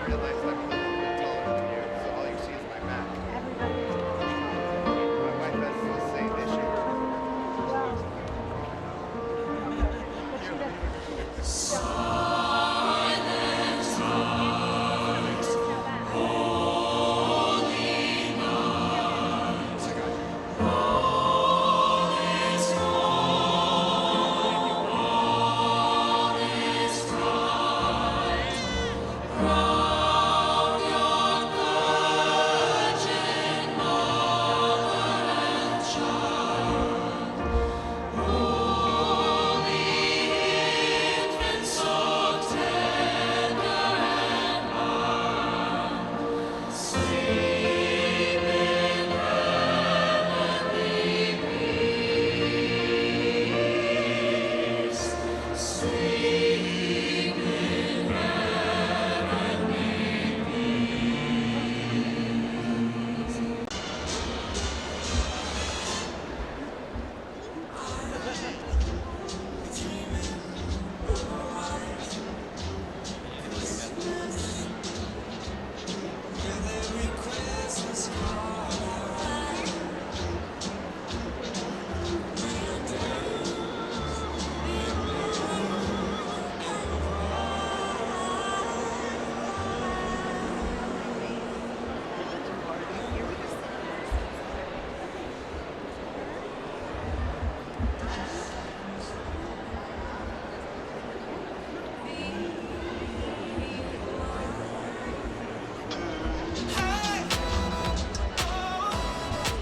real nice. I'm a little bit taller than you, so all you see is my back. My wife has the same issue.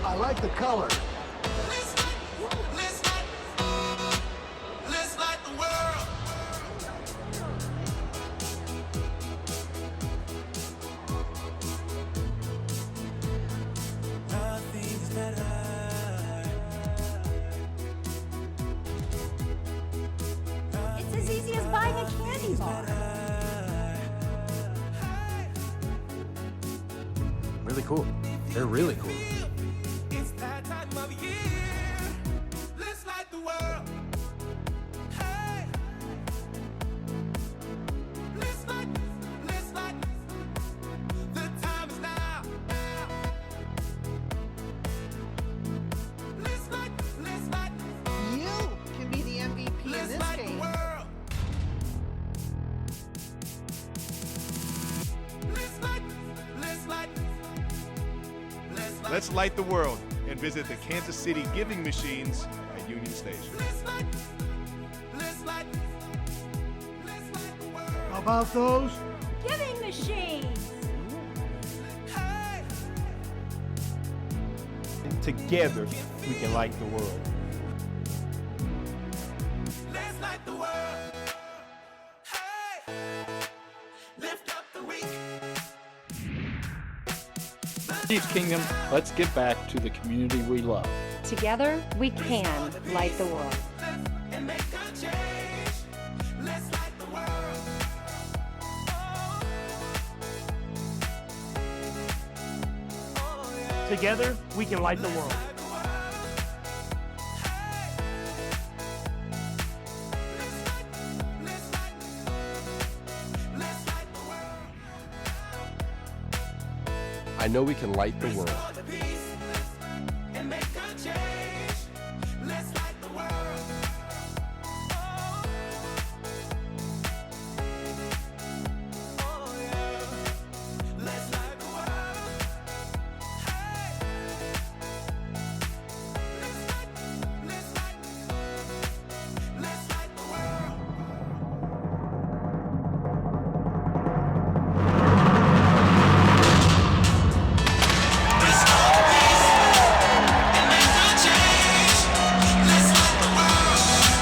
I like the color. Let's light the world. Nothing's better. It's as easy as buying a candy bar. Really cool. They're really cool. It's that time of year. Let's light the world. Hey. Let's light. The time is now. Let's light. You can be the MVP in Let's this light the game. world. Let's light. Let's light the world and visit the Kansas City giving machines at Union Station. Let's light the world. How about those? Giving machines. Hey. Together, we can light the world. Let's light the world. Hey. Lift up the weak. Chiefs Kingdom, let's get back to the community we love. Together, we can light the world. And make a change. Let's light the world. Oh, yeah. Together, we can light the world. Light the world. Hey. Let's light the world. I know we can light the world. Restore the peace and make a change. Let's light the world. Oh, yeah. Let's light the world. Hey. Let's light the world. Restore the peace and make a change. Let's light the world.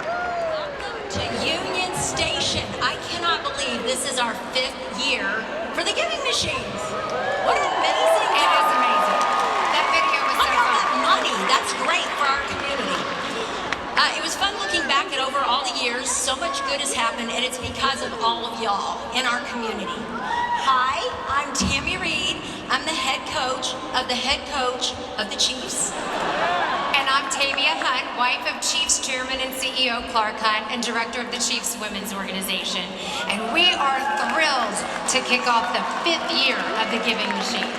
Welcome to Union Station. I cannot believe this is our 5th year for the giving machines. What an amazing It is amazing. That video was so Look at all fun. that money. That's great for our community. It was fun looking back at over all the years. So much good has happened, and it's because of all of y'all in our community. Hi, I'm Tammy Reed. I'm the head coach of the Chiefs. And And I'm Tavia Hunt, wife of Chiefs Chairman and CEO Clark Hunt and director of the Chiefs Women's Organization. And we are thrilled to kick off the 5th year of the Giving Machine.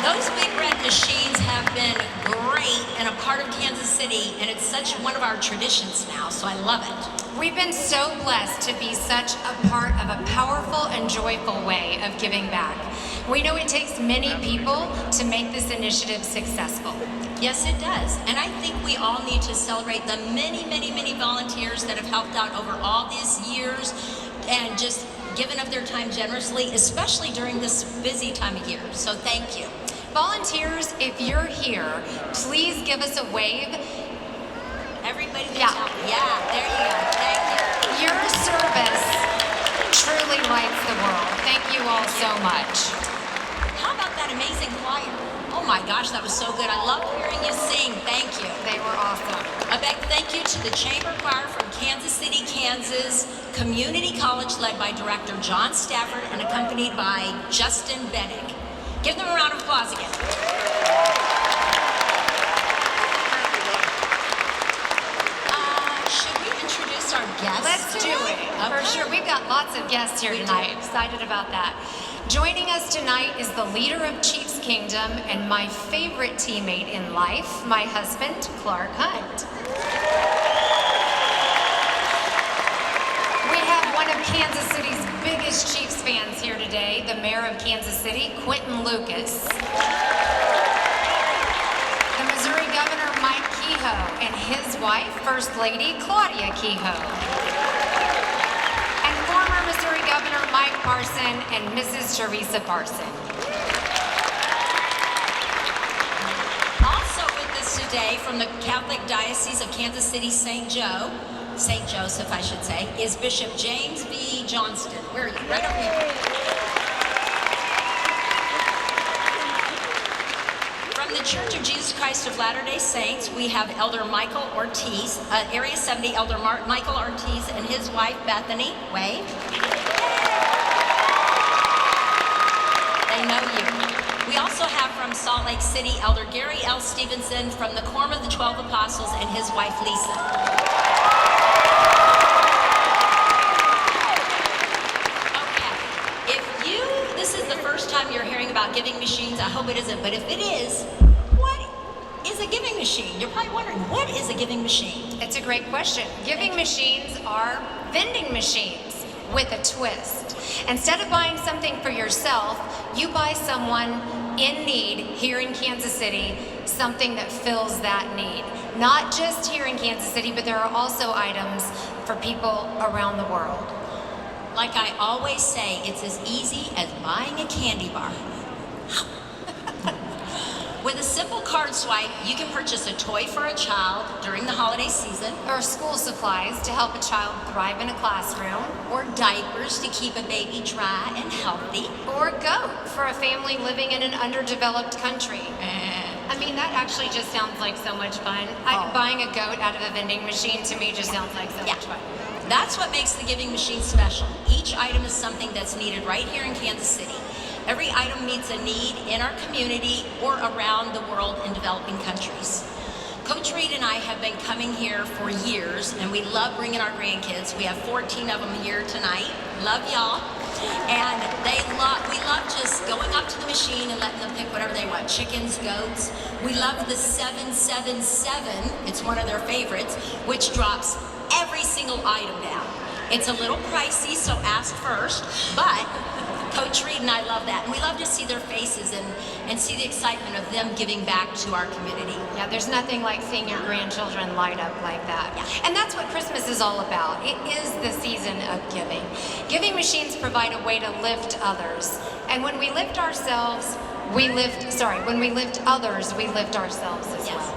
Those big red machines have been great and a part of Kansas City, and it's such one of our traditions now, so I love it. We've been so blessed to be such a part of a powerful and joyful way of giving back. We know it takes many people to make this initiative successful. Yes, it does. And I think we all need to celebrate the many, many, many volunteers that have helped out over all these years and just given up their time generously, especially during this busy time of year. So thank you. Volunteers, if you're here, please give us a wave. Everybody that's Yeah. out. Yeah, there you go. Thank you. Your service truly lights the world. Thank you all so much. How about that amazing choir? Oh my gosh, that was so good. I loved hearing you sing. Thank you. They were awesome. A big thank you to the Chamber Choir from Kansas City, Kansas Community College, led by Director John Stafford and accompanied by Justin Bennick. Give them a round of applause again. Should we introduce our guests? Let's do it. For sure. We've got lots of guests here tonight. Excited about that. Joining us tonight is the leader of Chiefs Kingdom and my favorite teammate in life, my husband, Clark Hunt. We have one of Kansas City's biggest Chiefs fans here today, the mayor of Kansas City, Quentin Lucas. The Missouri Governor, Mike Kehoe, and his wife, First Lady Claudia Kehoe. And former Missouri Governor Mike Parson and Mrs. Teresa Parson. Also with us today from the Catholic Diocese of Kansas City, St. Joseph, I should say, is Bishop James B. Johnston. Where are you? Right over here. From the Church of Jesus Christ of Latter-day Saints, we have Elder Michael Ortiz, Area 70 Elder Michael Ortiz and his wife Bethany. Wave. They know you. We also have from Salt Lake City, Elder Gary L. Stevenson from the Quorum of the 12 Apostles and his wife Lisa. Time you're hearing about giving machines, I hope it isn't, but if it is, what is a giving machine? You're probably wondering, what is a giving machine? It's a great question. Giving machines are vending machines with a twist. Instead of buying something for yourself, you buy someone in need here in Kansas City, something that fills that need. Not just here in Kansas City, but there are also items for people around the world. Like I always say, it's as easy as buying a candy bar. With a simple card swipe, you can purchase a toy for a child during the holiday season, or school supplies to help a child thrive in a classroom, or diapers to keep a baby dry and healthy, or a goat for a family living in an underdeveloped country. I mean, that actually just sounds like so much fun. Buying a goat out of a vending machine to me just sounds like so much fun. That's what makes the giving machine special. Each item is something that's needed right here in Kansas City. Every item meets a need in our community or around the world in developing countries. Coach Reed and I have been coming here for years, and we love bringing our grandkids. We have 14 of them here tonight. Love y'all. And we love just going up to the machine and letting them pick whatever they want. Chickens, goats. We love the 777. It's one of their favorites, which drops every single item down. It's a little pricey, so ask first, but Coach Reed and I love that. And we love to see their faces and see the excitement of them giving back to our community. Yeah, there's nothing like seeing your grandchildren light up like that. Yeah. And that's what Christmas is all about. It is the season of giving. Giving machines provide a way to lift others. And when we lift ourselves, when we lift others, we lift ourselves as well.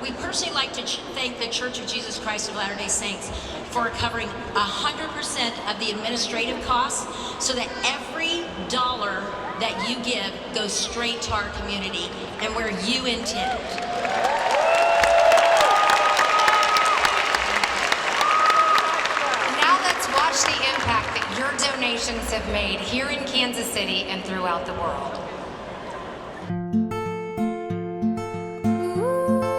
We personally like to thank the Church of Jesus Christ of Latter-day Saints for covering 100% of the administrative costs so that every dollar that you give goes straight to our community and where you intend. Now let's watch the impact that your donations have made here in Kansas City and throughout the world. Ooh.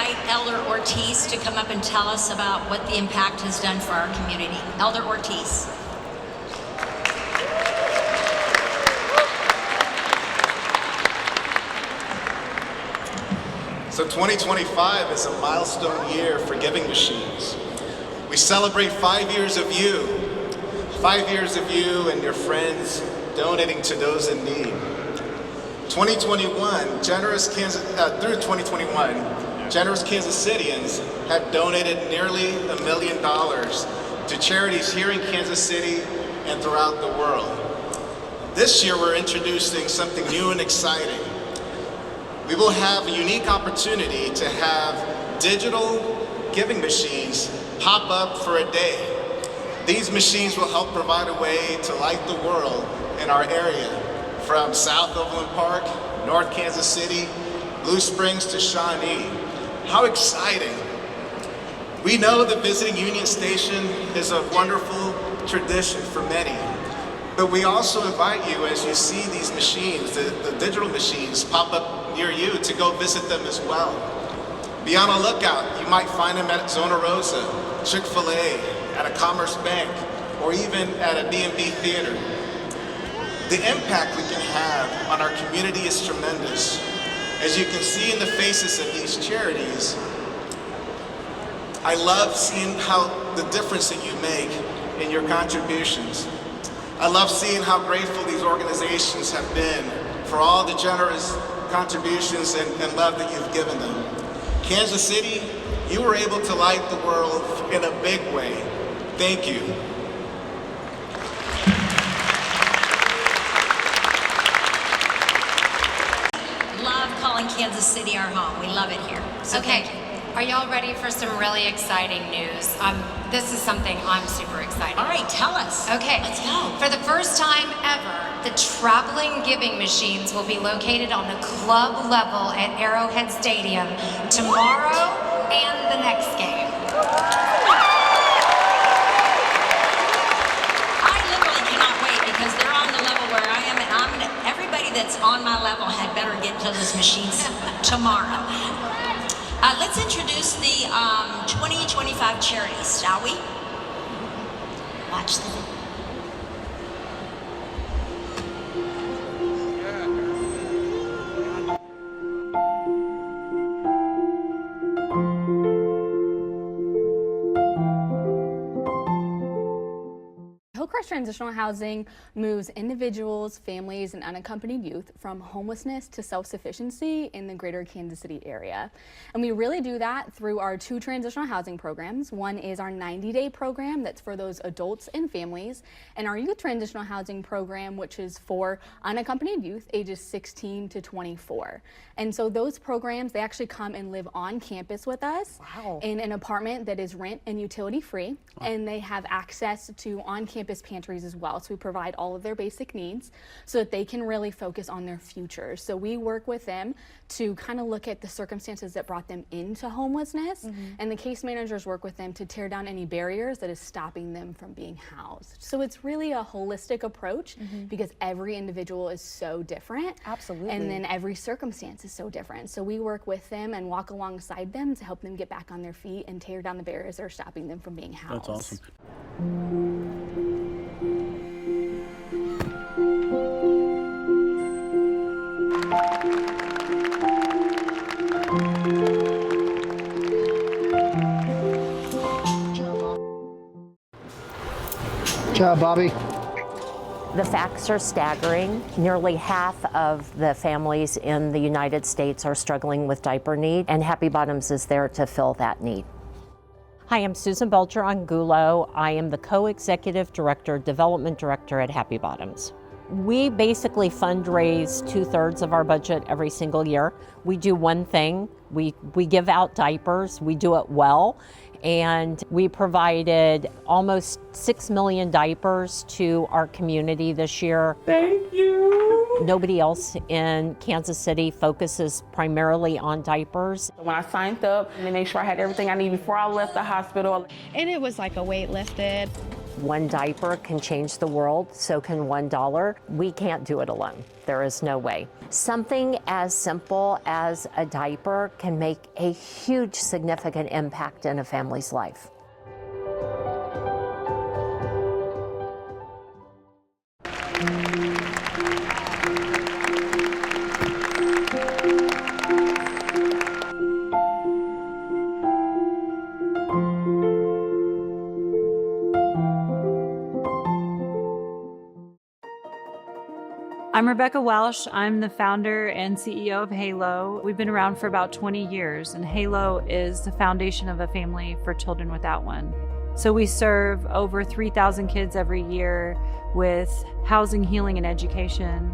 invite Elder Ortiz to come up and tell us about what the impact has done for our community. Elder Ortiz. So 2025 is a milestone year for Giving Machines. We celebrate 5 years of you. 5 years of you and your friends donating to those in need. 2021, through 2021, generous Kansas Cityans have donated nearly $1 million to charities here in Kansas City and throughout the world. This year we're introducing something new and exciting. We will have a unique opportunity to have digital giving machines pop up for a day. These machines will help provide a way to light the world in our area, from South Overland Park, North Kansas City, Blue Springs to Shawnee. How exciting. We know the visiting Union Station is a wonderful tradition for many, but we also invite you, as you see these machines, the digital machines pop up near you, to go visit them as well. Be on a lookout. You might find them at Zona Rosa, Chick-fil-A, at a Commerce Bank, or even at a B&B theater. The impact we can have on our community is tremendous. As you can see in the faces of these charities, I love seeing how the difference that you make in your contributions. I love seeing how grateful these organizations have been for all the generous contributions and love that you've given them. Kansas City, you were able to light the world in a big way. Thank you. Love calling Kansas City our home. We love it here. So Okay, are y'all ready for some really exciting news? This is something I'm super excited. All right, tell us. Okay, let's go. For the first time ever, the traveling giving machines will be located on the club level at Arrowhead Stadium tomorrow and the next game. I literally cannot wait, because they're on the level where I am, and everybody that's on my level had better get to those machines tomorrow. Let's introduce the 2025 charities, shall we? Watch them. Hillcrest Transitional Housing moves individuals, families, and unaccompanied youth from homelessness to self-sufficiency in the greater Kansas City area. And we really do that through our 2 transitional housing programs. One is our 90-day program that's for those adults and families, and our youth transitional housing program, which is for unaccompanied youth ages 16 to 24. And so those programs, they actually come and live on campus with us in an apartment that is rent and utility free, and they have access to on-campus pantries as well. So we provide all of their basic needs so that they can really focus on their future. So we work with them to kind of look at the circumstances that brought them into homelessness, and the case managers work with them to tear down any barriers that is stopping them from being housed. So it's really a holistic approach because every individual is so different. Absolutely. And then every circumstance is so different. So we work with them and walk alongside them to help them get back on their feet and tear down the barriers that are stopping them from being housed. That's awesome. Good job, Bobby. The facts are staggering. Nearly half of the families in the United States are struggling with diaper need, and Happy Bottoms is there to fill that need. Hi, I'm Susan Belcher Angulo. I am the co-executive director, development director at Happy Bottoms. We basically fundraise 2/3 of our budget every single year. We do one thing. We give out diapers. We do it well. And we provided almost 6 million diapers to our community this year. Thank you. Nobody else in Kansas City focuses primarily on diapers. When I signed up, they made sure I had everything I needed before I left the hospital. And it was like a weight lifted. one diaper can change the world, so can $1. We can't do it alone. There is no way. Something as simple as a diaper can make a huge, significant impact in a family's life. I'm Rebecca Welsh. I'm the founder and CEO of Halo. We've been around for about 20 years, and Halo is the foundation of a family for children without one. So we serve over 3,000 kids every year with housing, healing, and education.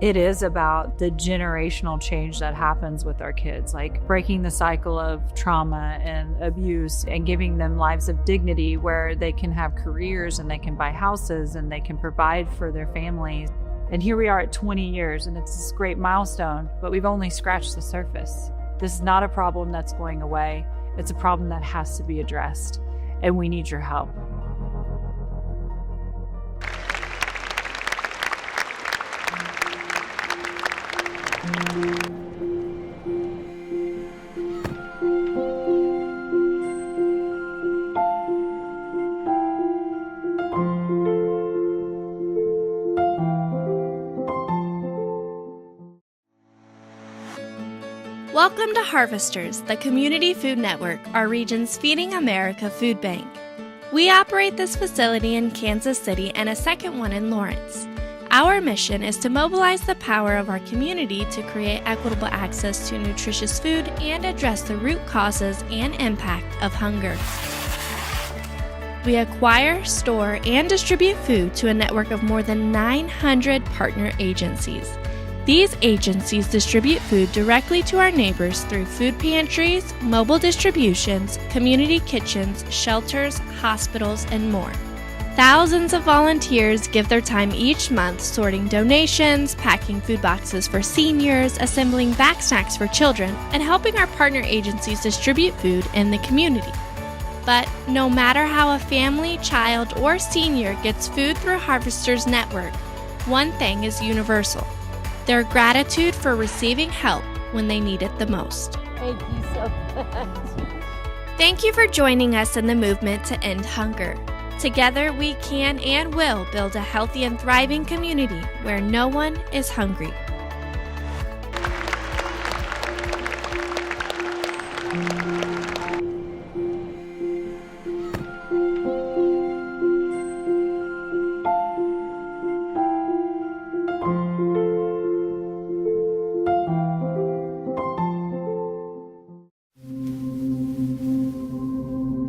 It is about the generational change that happens with our kids, like breaking the cycle of trauma and abuse and giving them lives of dignity where they can have careers and they can buy houses and they can provide for their families. And here we are at 20 years, and it's this great milestone, but we've only scratched the surface. This is not a problem that's going away. It's a problem that has to be addressed, and we need your help. Welcome to Harvesters, the Community Food Network, our region's Feeding America food bank. We operate this facility in Kansas City and a second one in Lawrence. Our mission is to mobilize the power of our community to create equitable access to nutritious food and address the root causes and impact of hunger. We acquire, store, and distribute food to a network of more than 900 partner agencies. These agencies distribute food directly to our neighbors through food pantries, mobile distributions, community kitchens, shelters, hospitals, and more. Thousands of volunteers give their time each month sorting donations, packing food boxes for seniors, assembling back snacks for children, and helping our partner agencies distribute food in the community. But no matter how a family, child, or senior gets food through Harvesters Network, one thing is universal: their gratitude for receiving help when they need it the most. Thank you so much. Thank you for joining us in the movement to end hunger. Together, we can and will build a healthy and thriving community where no one is hungry.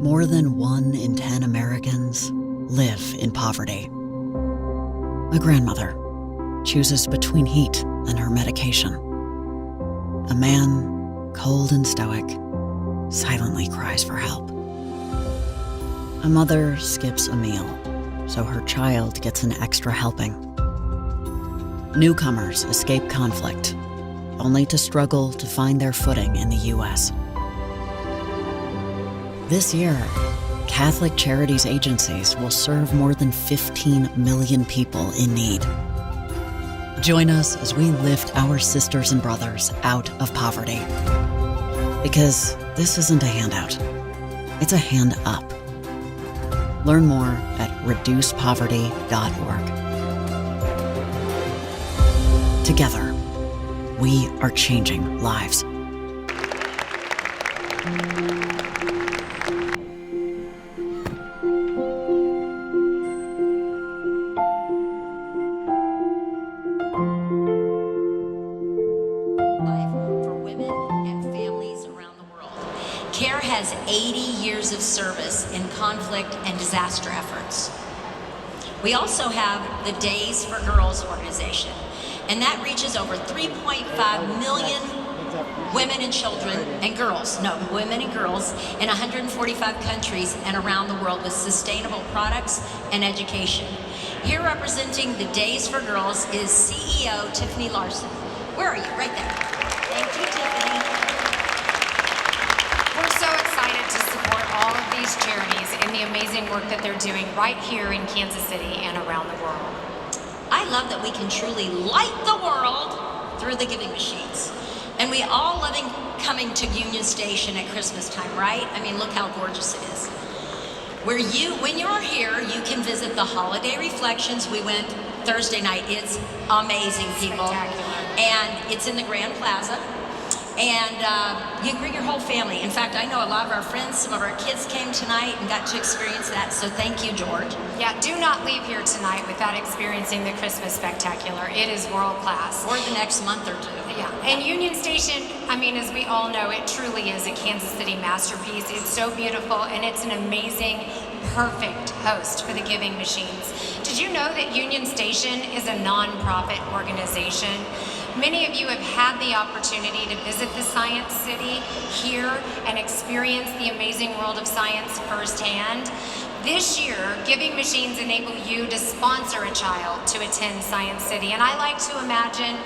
More than 1 in 10 Americans live in poverty. A grandmother chooses between heat and her medication. A man, cold and stoic, silently cries for help. A mother skips a meal so her child gets an extra helping. Newcomers escape conflict, only to struggle to find their footing in the U.S. This year, Catholic Charities agencies will serve more than 15 million people in need. Join us as we lift our sisters and brothers out of poverty. Because this isn't a handout, it's a hand up. Learn more at reducepoverty.org. Together, we are changing lives. CARE has 80 years of service in conflict and disaster efforts. We also have the Days for Girls organization, and that reaches over 3.5 million women and children and girls, women and girls in 145 countries and around the world with sustainable products and education. Here representing the Days for Girls is CEO Tiffany Larson. Where are you? Right there. Thank you, Tiffany. We're so excited to support all of these charities in the amazing work that they're doing right here in Kansas City and around the world. I love that we can truly light the world through the giving machines. And we all loving coming to Union Station at Christmas time, right? I mean, look how gorgeous it is. When you're here, you can visit the Holiday Reflections. We went Thursday night. It's amazing, people. And it's in the Grand Plaza. And you can bring your whole family. In fact, I know a lot of our friends, some of our kids came tonight and got to experience that. So thank you, George. Yeah, do not leave here tonight without experiencing the Christmas Spectacular. It is world class. Or the next month or two. Yeah, and Union Station, I mean, as we all know, it truly is a Kansas City masterpiece. It's so beautiful, and it's an amazing, perfect host for the giving machines. Did you know that Union Station is a nonprofit organization? Many of you have had the opportunity to visit the Science City here and experience the amazing world of science firsthand. This year, giving machines enable you to sponsor a child to attend Science City, and I like to imagine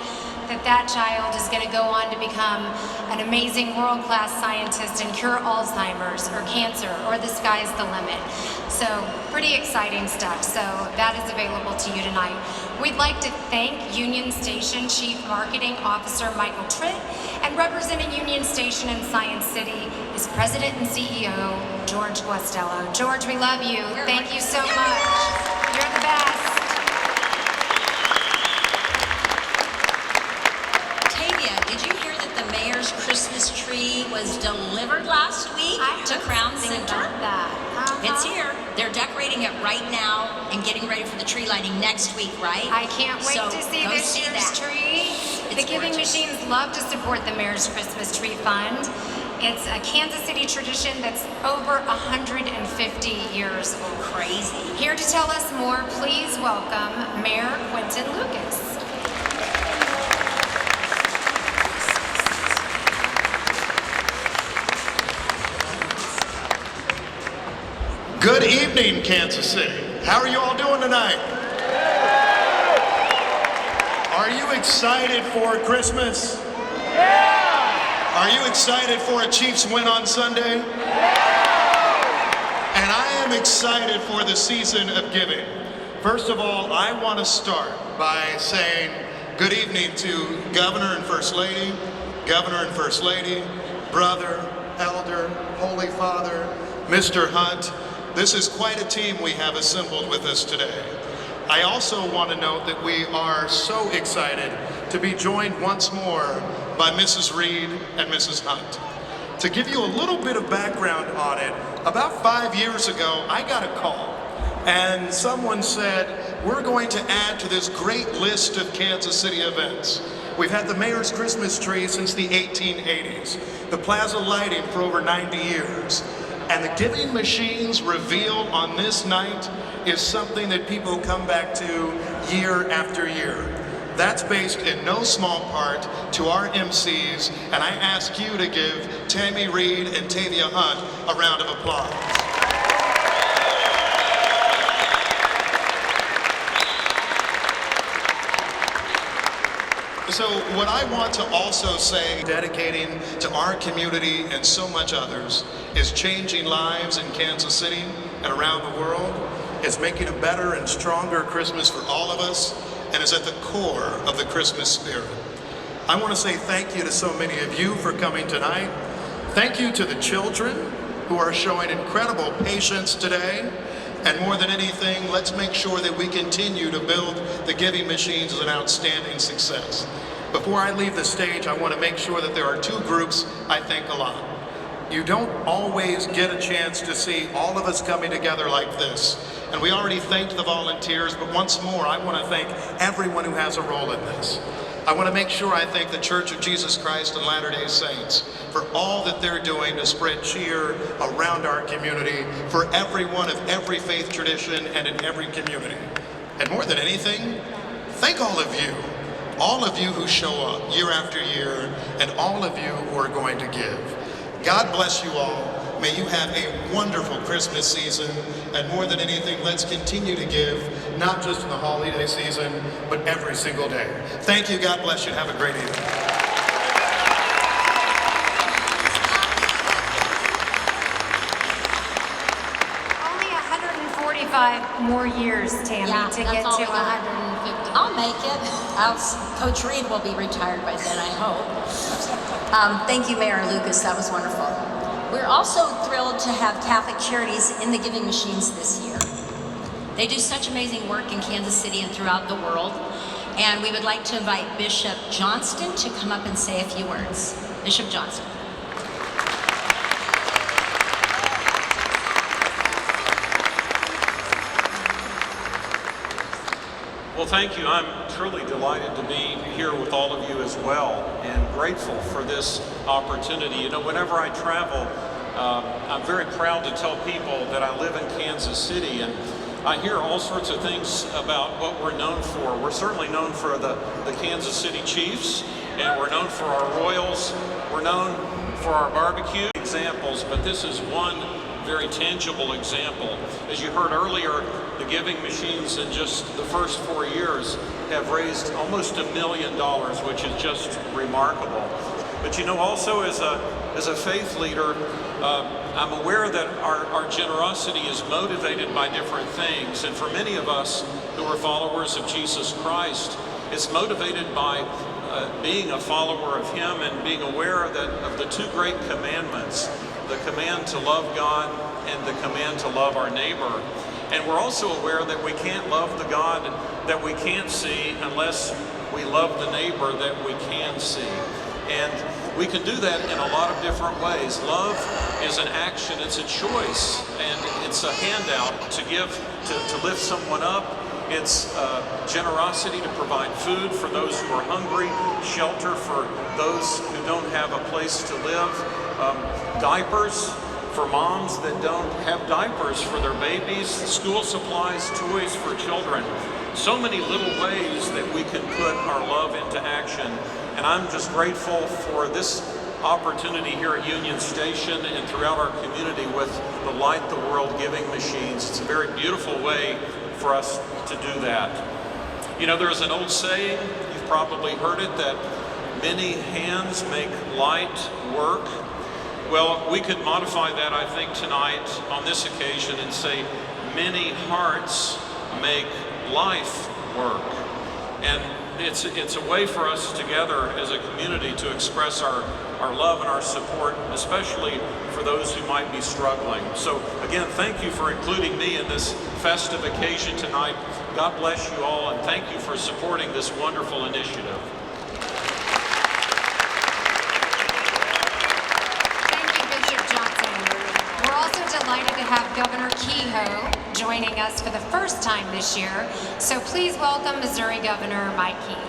that child is going to go on to become an amazing world-class scientist and cure Alzheimer's or cancer, or the sky's the limit. So pretty exciting stuff. So that is available to you tonight. We'd like to thank Union Station Chief Marketing Officer Michael Tritt, and representing Union Station and Science City is President and CEO George Guastello. George, we love you. Thank you so much. You're the best. Did you hear that the mayor's Christmas tree was delivered last week to Crown Center? It's here. They're decorating it right now and getting ready for the tree lighting next week, right? I can't wait to see this year's tree. The Giving Machines love to support the Mayor's Christmas Tree Fund. It's a Kansas City tradition that's over 150 years old. Crazy. Here to tell us more, please welcome Mayor Quentin Lucas. Good evening, Kansas City. How are you all doing tonight? Are you excited for Christmas? Yeah! Are you excited for a Chiefs win on Sunday? Yeah! And I am excited for the season of giving. First of all, I want to start by saying good evening to Governor and First Lady, Brother, Elder, Holy Father, Mr. Hunt. This is quite a team we have assembled with us today. I also want to note that we are so excited to be joined once more by Mrs. Reed and Mrs. Hunt. To give you a little bit of background on it, about 5 years ago, I got a call, and someone said, we're going to add to this great list of Kansas City events. We've had the Mayor's Christmas tree since the 1880s, the plaza lighting for over 90 years. And the giving machines reveal on this night is something that people come back to year after year. That's based in no small part to our MCs, and I ask you to give Tammy Reed and Tavia Hunt a round of applause. So what I want to also say, dedicating to our community and so much others, is changing lives in Kansas City and around the world. It's making a better and stronger Christmas for all of us, and is at the core of the Christmas spirit. I want to say thank you to so many of you for coming tonight. Thank you to the children who are showing incredible patience today. And more than anything, let's make sure that we continue to build the giving machines as an outstanding success. Before I leave the stage, I want to make sure that there are two groups I thank a lot. You don't always get a chance to see all of us coming together like this. And we already thanked the volunteers, but once more, I want to thank everyone who has a role in this. I want to make sure I thank the Church of Jesus Christ and Latter-day Saints for all that they're doing to spread cheer around our community, for everyone of every faith tradition and in every community. And more than anything, thank all of you who show up year after year, and all of you who are going to give. God bless you all. May you have a wonderful Christmas season, and more than anything, let's continue to give, not just in the holiday season, but every single day. Thank you, God bless you, have a great evening. 45 more years, Tammy, Yeah, to that's get all to we got. 150. I'll make it. Coach Reed will be retired by then, I hope. Thank you, Mayor Lucas. That was wonderful. We're also thrilled to have Catholic Charities in the giving machines this year. They do such amazing work in Kansas City and throughout the world. And we would like to invite Bishop Johnston to come up and say a few words. Bishop Johnston. Well, thank you. I'm truly delighted to be here with all of you as well, and grateful for this opportunity. You know, whenever I travel, I'm very proud to tell people that I live in Kansas City, and I hear all sorts of things about what we're known for. We're certainly known for the Kansas City Chiefs, and we're known for our Royals. We're known for our barbecue examples, but this is one very tangible example. As you heard earlier, the giving machines in just the first 4 years have raised almost $1 million, which is just remarkable. But you know, also as a faith leader, I'm aware that our generosity is motivated by different things. And for many of us who are followers of Jesus Christ, it's motivated by being a follower of Him and being aware of the two great commandments, the command to love God and the command to love our neighbor. And we're also aware that we can't love the God that we can't see unless we love the neighbor that we can see. And we can do that in a lot of different ways. Love is an action, it's a choice, and it's a handout to give, to lift someone up. It's generosity to provide food for those who are hungry, shelter for those who don't have a place to live, diapers for moms that don't have diapers for their babies, school supplies, toys for children. So many little ways that we can put our love into action. And I'm just grateful for this opportunity here at Union Station and throughout our community with the Light the World giving machines. It's a very beautiful way for us to do that. You know, there's an old saying, you've probably heard it, that many hands make light work. Well, we could modify that, I think, tonight on this occasion and say many hearts make life work. And it's a way for us together as a community to express our love and our support, especially for those who might be struggling. So again, thank you for including me in this festive occasion tonight. God bless you all, and thank you for supporting this wonderful initiative. Delighted to have Governor Kehoe joining us for the first time this year. So please welcome Missouri Governor Mike Kehoe.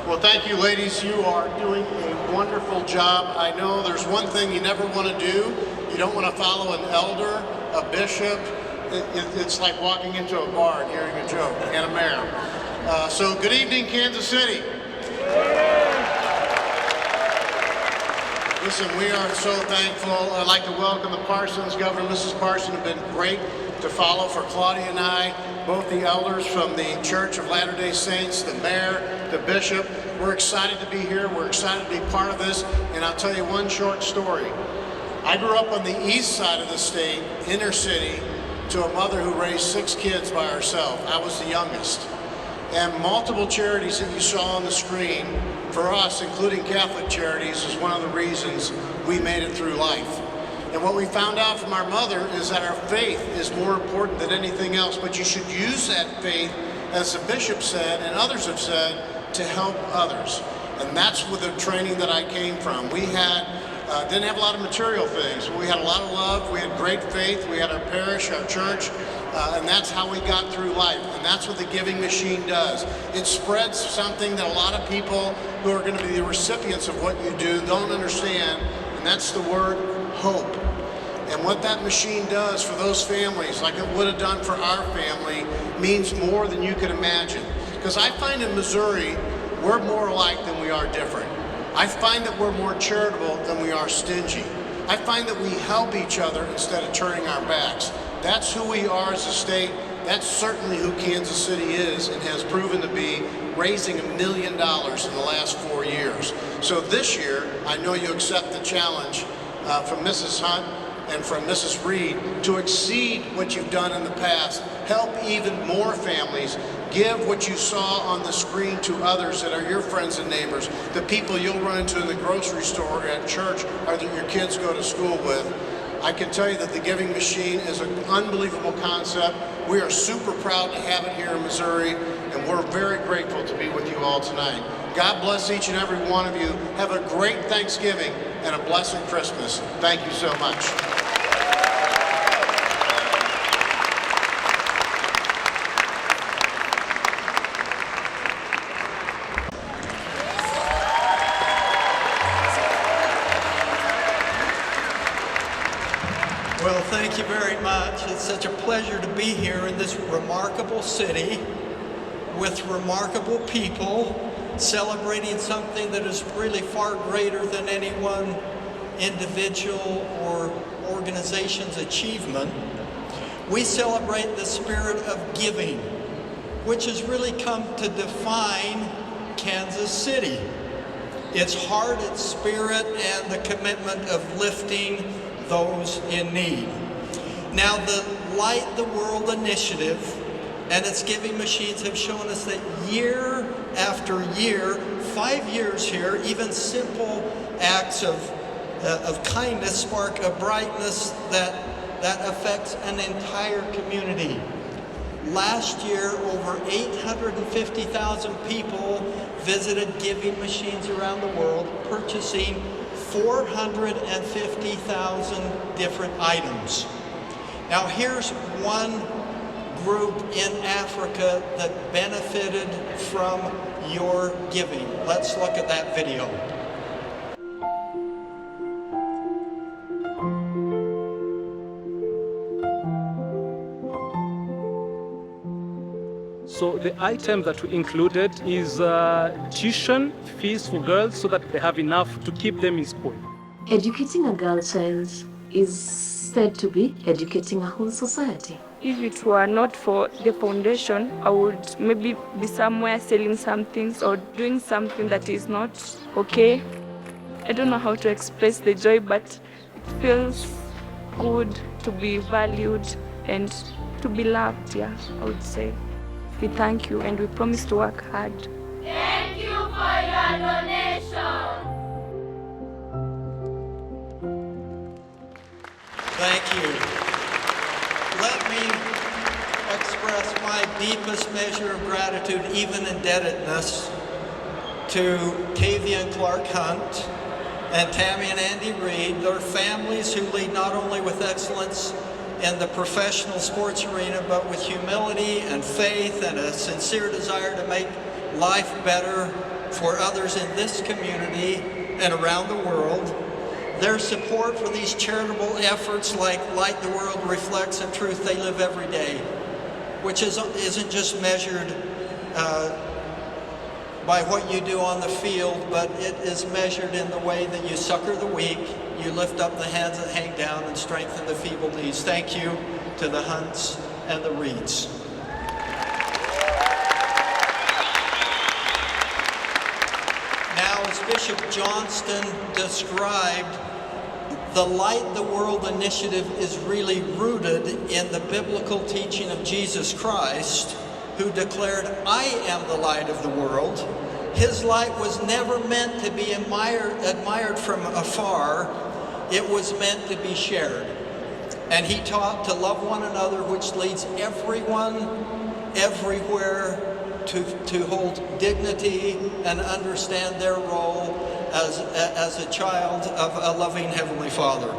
Well, thank you, ladies. You are doing a wonderful job. I know there's one thing you never want to do. You don't want to follow an elder, a bishop. It's like walking into a bar and hearing a joke, and a mayor. So good evening, Kansas City. Listen, we are so thankful. I'd like to welcome the Parsons. Governor and Mrs. Parson have been great to follow for Claudia and I, both the elders from the Church of Latter-day Saints, the mayor, the bishop. We're excited to be here. We're excited to be part of this. And I'll tell you one short story. I grew up on the east side of the state, inner city, to a mother who raised 6 kids by herself. I was the youngest. And multiple charities that you saw on the screen, for us, including Catholic Charities, is one of the reasons we made it through life. And what we found out from our mother is that our faith is more important than anything else, but you should use that faith, as the bishop said and others have said, to help others. And that's with the training that I came from. We didn't have a lot of material things. We had a lot of love, we had great faith, we had our parish, our church, and that's how we got through life. And that's what the giving machine does. It spreads something that a lot of people who are going to be the recipients of what you do don't understand, and that's the word hope. And what that machine does for those families, like it would have done for our family, means more than you could imagine. Because I find in Missouri, we're more alike than we are different. I find that we're more charitable than we are stingy. I find that we help each other instead of turning our backs. That's who we are as a state. That's certainly who Kansas City is and has proven to be raising $1 million in the last 4 years. So this year, I know you accept the challenge from Mrs. Hunt and from Mrs. Reed to exceed what you've done in the past, help even more families, give what you saw on the screen to others that are your friends and neighbors, the people you'll run into in the grocery store, at church, or that your kids go to school with. I can tell you that the giving machine is an unbelievable concept. We are super proud to have it here in Missouri, and we're very grateful to be with you all tonight. God bless each and every one of you. Have a great Thanksgiving and a blessed Christmas. Thank you so much. Well, thank you very much. It's such a pleasure to be here in this remarkable city with remarkable people celebrating something that is really far greater than any one individual or organization's achievement. We celebrate the spirit of giving, which has really come to define Kansas City. Its heart, its spirit, and the commitment of lifting those in need. Now, the Light the World initiative and its giving machines have shown us that year after year, 5 years here, even simple acts of kindness spark a brightness that affects an entire community. Last year, over 850,000 people visited giving machines around the world, purchasing 450,000 different items. Now here's one group in Africa that benefited from your giving. Let's look at that video. So the item that we included is tuition fees for girls so that they have enough to keep them in school. Educating a girl child is said to be educating a whole society. If it were not for the foundation, I would maybe be somewhere selling some things or doing something that is not okay. I don't know how to express the joy, but it feels good to be valued and to be loved, yeah, I would say. We thank you and we promise to work hard. Thank you for your donation. Thank you. Let me express my deepest measure of gratitude, even indebtedness, to Tavia and Clark Hunt and Tammy and Andy Reed, their families who lead not only with excellence in the professional sports arena, but with humility and faith and a sincere desire to make life better for others in this community and around the world. Their support for these charitable efforts like Light the World reflects a truth they live every day, which isn't just measured by what you do on the field, but it is measured in the way that you succor the weak, you lift up the hands that hang down, and strengthen the feeble knees. Thank you to the Hunts and the Reeds. Now, as Bishop Johnston described, the Light the World initiative is really rooted in the biblical teaching of Jesus Christ, who declared, "I am the light of the world." His light was never meant to be admired from afar. It was meant to be shared. And he taught to love one another, which leads everyone, everywhere, to hold dignity and understand their role as a child of a loving Heavenly Father.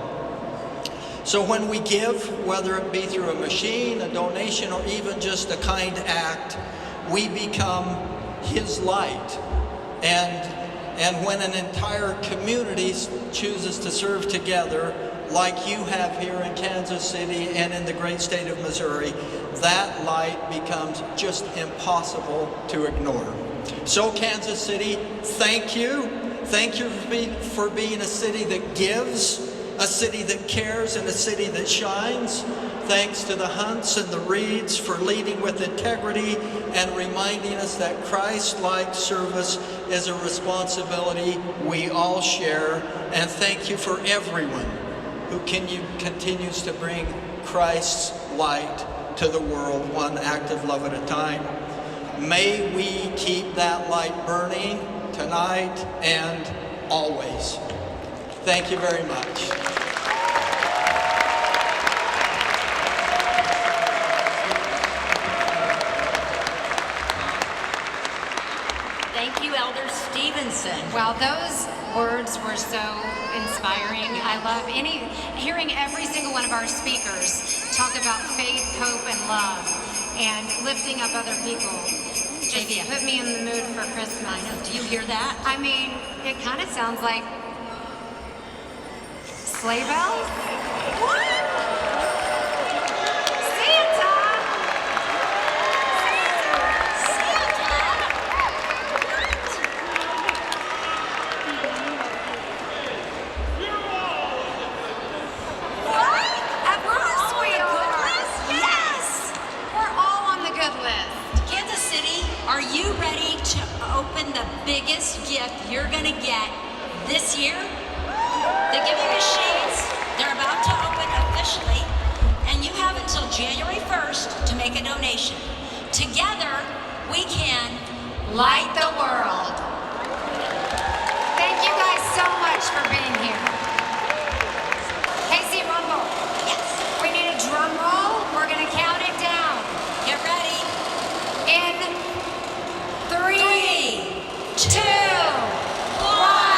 So when we give, whether it be through a machine, a donation, or even just a kind act, we become His light. And when an entire community chooses to serve together, like you have here in Kansas City and in the great state of Missouri, that light becomes just impossible to ignore. So Kansas City, thank you. Thank you for being a city that gives a city that cares and a city that shines. Thanks to the Hunts and the Reeds for leading with integrity and reminding us that Christ-like service is a responsibility we all share. And thank you for everyone who continues to bring Christ's light to the world, one act of love at a time. May we keep that light burning tonight and always. Thank you very much. Thank you, Elder Stevenson. Well, those words were so inspiring. I love hearing every single one of our speakers talk about faith, hope, and love, and lifting up other people. Just put me in the mood for Christmas. I know. Do you hear that? I mean, it kind of sounds like sleigh bells. Santa! Are you ready to open the biggest gift you're gonna get this year? The giving machines, they're about to open officially, and you have until January 1st to make a donation. Together, we can light the world. Thank you guys so much for being here. Casey Rumble. Yes. We need a drum roll. We're gonna count it down. Get ready. In 3, 2, 1.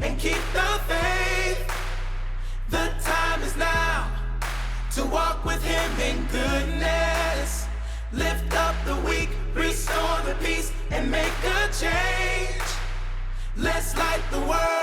and keep the faith. The time is now to walk with him in goodness. Lift up the weak, restore the peace, and make a change. Let's light the world.